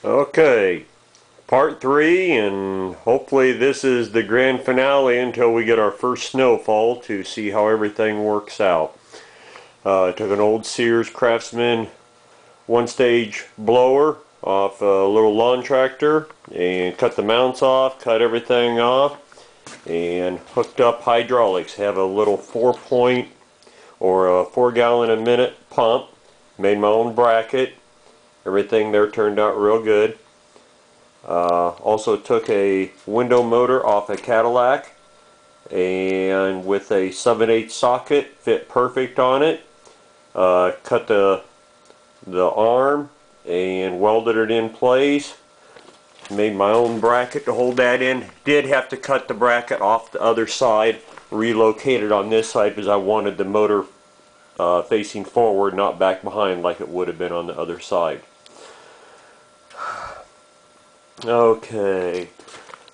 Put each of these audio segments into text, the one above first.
Okay, part 3, and hopefully this is the grand finale until we get our first snowfall to see how everything works out. I took an old Sears Craftsman one-stage blower off a little lawn tractor and cut the mounts off, cut everything off, and hooked up hydraulics. Have a little 4-point or a 4-gallon a minute pump. Made my own bracket. Everything there turned out real good. Also took a window motor off a Cadillac and with a 7/8 socket, fit perfect on it. Cut the arm and welded it in place. Made my own bracket to hold that in. Did have to cut the bracket off the other side, relocate it on this side because I wanted the motor facing forward, not back behind like it would have been on the other side. Okay,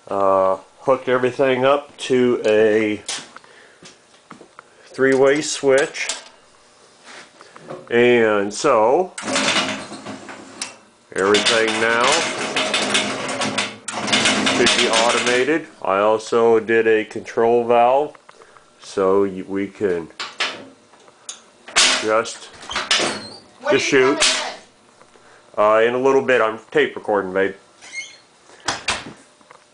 hooked everything up to a 3-way switch, and so everything now should be automated. I also did a control valve so we can adjust the chute. In a little bit. I'm tape recording, babe.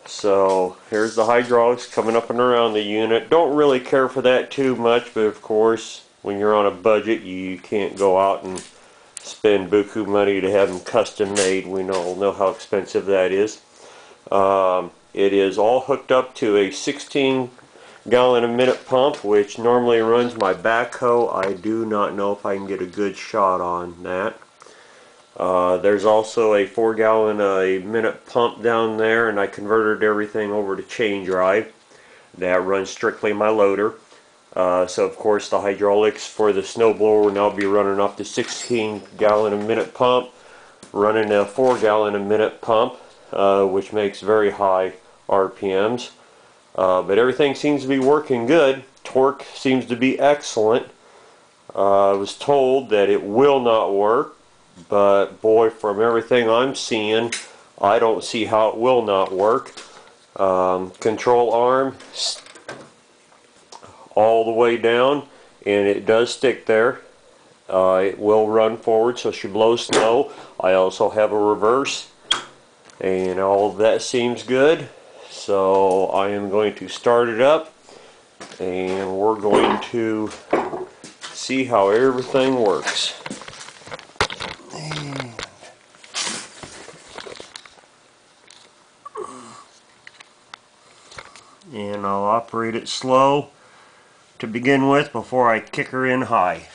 So here's the hydraulics coming up and around the unit. Don't really care for that too much, but of course when you're on a budget you can't go out and spend buku money to have them custom made. We know how expensive that is. It is all hooked up to a 16-gallon a minute pump, which normally runs my backhoe. I do not know if I can get a good shot on that. There's also a 4-gallon a minute pump down there, and I converted everything over to chain drive. That runs strictly my loader. So of course the hydraulics for the snowblower will now be running off the 16-gallon a minute pump, running a 4-gallon a minute pump, which makes very high RPMs. But everything seems to be working good. Torque seems to be excellent. I was told that it will not work, but boy, from everything I'm seeing, I don't see how it will not work. Control arm all the way down, and it does stick there. It will run forward so she blows snow. I also have a reverse, and all of that seems good. So I am going to start it up, and we're going to see how everything works. And I'll operate it slow to begin with before I kick her in high.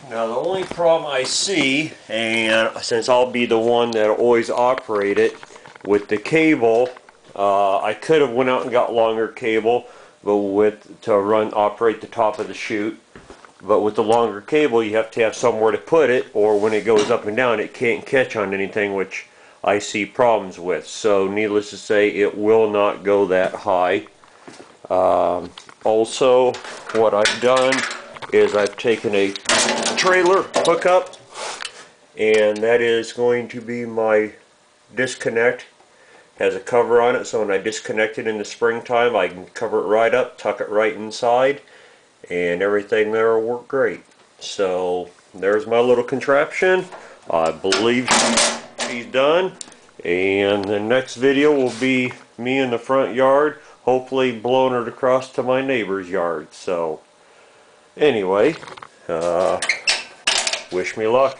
Now the only problem I see, and since I'll be the one that always operate it, with the cable, I could have went out and got longer cable, but to operate the top of the chute. But with the longer cable, you have to have somewhere to put it, or when it goes up and down, it can't catch on anything, which I see problems with. So needless to say, it will not go that high. Also, what I've done is I've taken a trailer hookup and that is going to be my disconnect. Has a cover on it, so when I disconnect it in the springtime, I can cover it right up, tuck it right inside, and everything there will work great. So there's my little contraption. I believe she's done, and the next video will be me in the front yard, hopefully blowing it across to my neighbor's yard. So anyway, wish me luck.